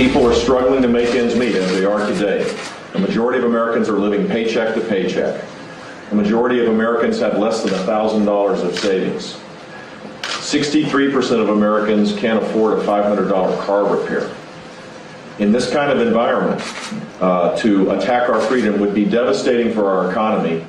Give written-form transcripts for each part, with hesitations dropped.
People are struggling to make ends meet as they are today. A majority of Americans are living paycheck to paycheck. A majority of Americans have less than $1,000 of savings. 63% of Americans can't afford a $500 car repair. In this kind of environment, to attack our freedom would be devastating for our economy.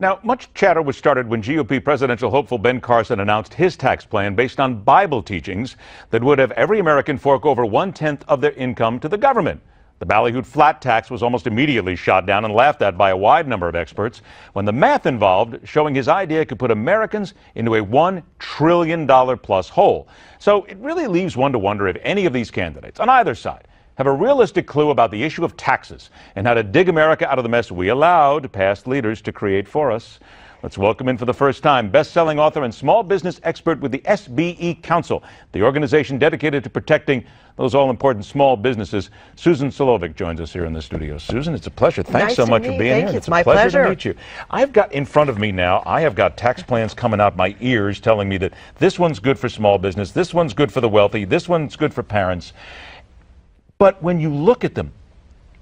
Now, much chatter was started when GOP presidential hopeful Ben Carson announced his tax plan based on Bible teachings that would have every American fork over 1/10 of their income to the government. The ballyhooed flat tax was almost immediately shot down and laughed at by a wide number of experts when the math involved showing his idea could put Americans into a $1 trillion plus hole. So it really leaves one to wonder if any of these candidates on either side have a realistic clue about the issue of taxes and how to dig America out of the mess we allowed past leaders to create for us. Let's welcome in for the first time best-selling author and small business expert with the SBE Council, the organization dedicated to protecting those all-important small businesses. Susan Solovic joins us here in the studio. Susan, it's a pleasure. Thanks so much for being here. It's my pleasure to meet you. I've got in front of me now, I have got tax plans coming out my ears telling me that this one's good for small business, this one's good for the wealthy, this one's good for parents. But when you look at them,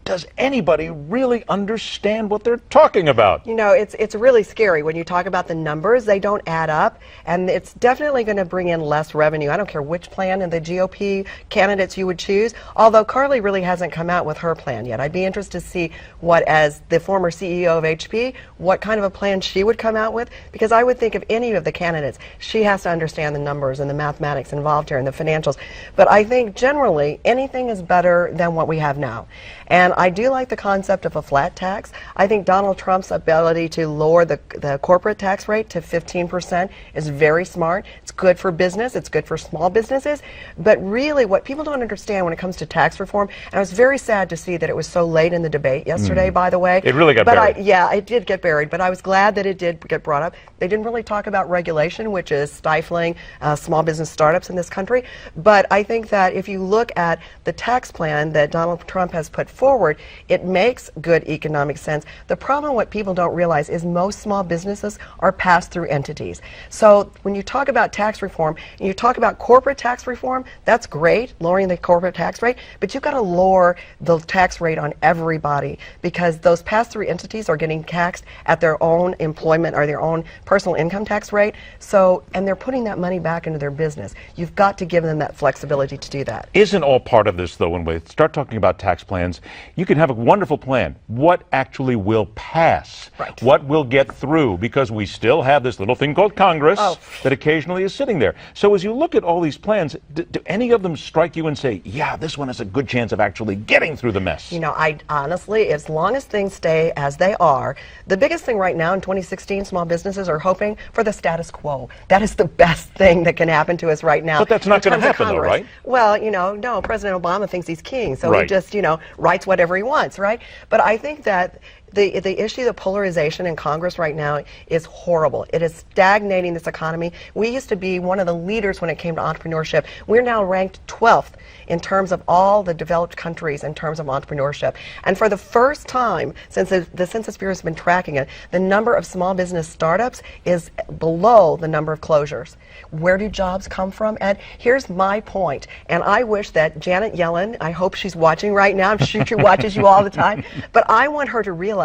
does anybody really understand what they're talking about? You know, it's really scary when you talk about the numbers. They don't add up, and it's definitely going to bring in less revenue. I don't care which plan and the GOP candidates you would choose, although Carly really hasn't come out with her plan yet. I'd be interested to see what, as the former CEO of HP, what kind of a plan she would come out with, because I would think of any of the candidates, she has to understand the numbers and the mathematics involved here and the financials. But I think generally anything is better than what we have now. And I do like the concept of a flat tax. I think Donald Trump's ability to lower the corporate tax rate to 15% is very smart. It's good for business. It's good for small businesses. But really what people don't understand when it comes to tax reform, and I was very sad to see that it was so late in the debate yesterday, by the way. It really got buried. Yeah, it did get buried, but I was glad that it did get brought up. They didn't really talk about regulation, which is stifling small business startups in this country. But I think that if you look at the tax plan that Donald Trump has put forward, it makes good economic sense. The problem, what people don't realize, is most small businesses are pass-through entities. So when you talk about tax reform and you talk about corporate tax reform, that's great, lowering the corporate tax rate, but you've got to lower the tax rate on everybody, because those pass-through entities are getting taxed at their own employment or their own personal income tax rate. So, and they're putting that money back into their business. You've got to give them that flexibility to do that. Isn't all part of this, though, when we start talking about tax plans, you can have a wonderful plan. What actually will pass? Right. What will get through? Because we still have this little thing called Congress that occasionally is sitting there. So as you look at all these plans, do any of them strike you and say, yeah, this one has a good chance of actually getting through the mess? You know, I honestly, as long as things stay as they are, the biggest thing right now in 2016, small businesses are hoping for the status quo. That is the best thing that can happen to us right now. But that's not going to happen, though, right? Well, you know, no, President Obama thinks he's king, so right. He just, you know, writes whatever he wants, right? But I think that the issue of polarization in Congress right now is horrible. It is stagnating this economy. We used to be one of the leaders when it came to entrepreneurship. We're now ranked 12th in terms of all the developed countries in terms of entrepreneurship. And for the first time since the Census Bureau has been tracking it, the number of small business startups is below the number of closures. Where do jobs come from, Ed? Here's my point, and I wish that Janet Yellen, I hope she's watching right now, I'm sure she watches you all the time, but I want her to realize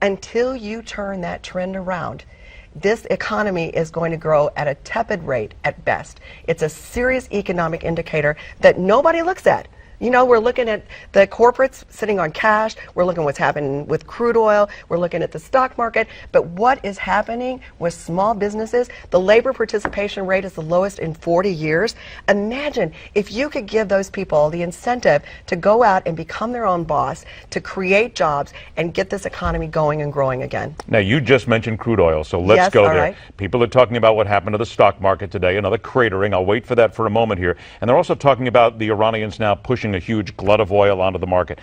until you turn that trend around, this economy is going to grow at a tepid rate at best. It's a serious economic indicator that nobody looks at. You know, we're looking at the corporates sitting on cash. We're looking at what's happening with crude oil. We're looking at the stock market. But what is happening with small businesses? The labor participation rate is the lowest in 40 years. Imagine if you could give those people the incentive to go out and become their own boss, to create jobs and get this economy going and growing again. Now, you just mentioned crude oil, so let's go there. Right. People are talking about what happened to the stock market today, another cratering. I'll wait for that for a moment here. And they're also talking about the Iranians now pushing a huge glut of oil onto the market.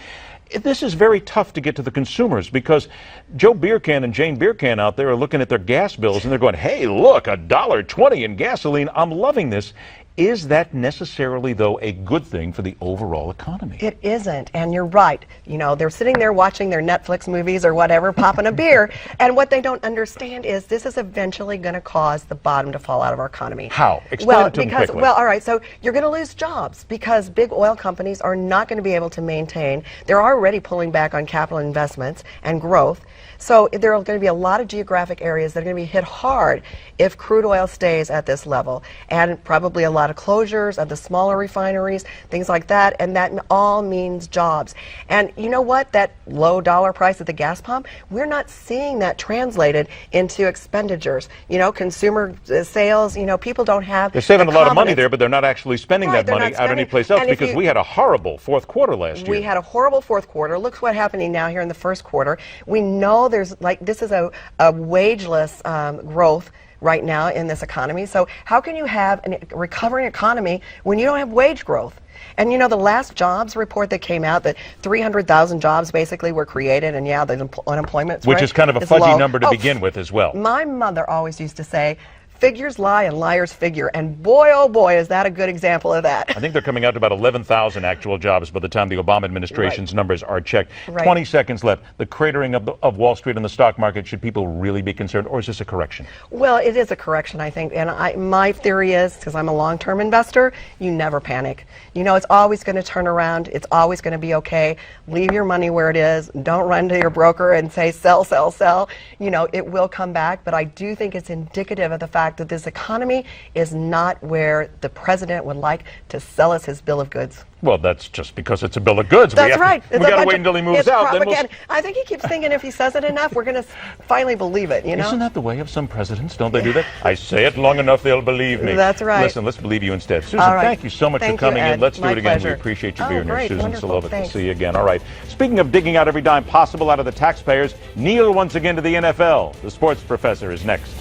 This is very tough to get to the consumers because Joe Beercan and Jane Beercan out there are looking at their gas bills and they're going, hey, look, $1.20 in gasoline. I'm loving this. Is that necessarily, though, a good thing for the overall economy? It isn't, and you're right. You know, they're sitting there watching their Netflix movies or whatever, popping a beer, and what they don't understand is this is eventually going to cause the bottom to fall out of our economy. How? Explain it to me quickly. Well, all right, so you're going to lose jobs because big oil companies are not going to be able to maintain. They're already pulling back on capital investments and growth. So there are going to be a lot of geographic areas that are going to be hit hard if crude oil stays at this level, and probably a lot of closures of the smaller refineries, things like that, and that all means jobs. And you know what? That low dollar price at the gas pump, we're not seeing that translated into expenditures. You know, consumer sales, you know, people don't have They're saving the a lot of money confidence. there, but they're not actually spending Right, that they're money not out spending. anyplace else And if because you- we had a horrible fourth quarter last year. We had a horrible fourth quarter. Look what's happening now here in the first quarter. We know there's this is a wageless growth right now in this economy. So how can you have a recovering economy when you don't have wage growth? And you know, the last jobs report that came out, that 300,000 jobs basically were created, and yeah, the unemployment Which rate is kind of a is fuzzy low. number to Oh, begin with as well. My mother always used to say, figures lie and liars figure, and boy, oh boy, is that a good example of that. I think they're coming out to about 11,000 actual jobs by the time the Obama administration's numbers are checked. Right. 20 seconds left. The cratering of Wall Street and the stock market, should people really be concerned, or is this a correction? Well, it is a correction, I think, and my theory is, because I'm a long-term investor, you never panic. You know, it's always going to turn around. It's always going to be okay. Leave your money where it is. Don't run to your broker and say, sell, sell, sell. You know, it will come back, but I do think it's indicative of the fact that this economy is not where the president would like to sell us his bill of goods. Well, that's just because it's a bill of goods. That's right. We got to wait until he moves it's out. Then propaganda. I think he keeps thinking if he says it enough, we're going to finally believe it, you know? Isn't that the way of some presidents? Don't they do that? I say it long enough, they'll believe me. That's right. Listen, let's believe you instead. Susan, All right. thank you so much Thank for coming you, in. Ed. Let's do My it again. pleasure. We appreciate you Oh, being here. great. Susan Wonderful. Solovic. We'll Thanks. see you again. All right. Speaking of digging out every dime possible out of the taxpayers, kneel once again to the NFL. The sports professor is next.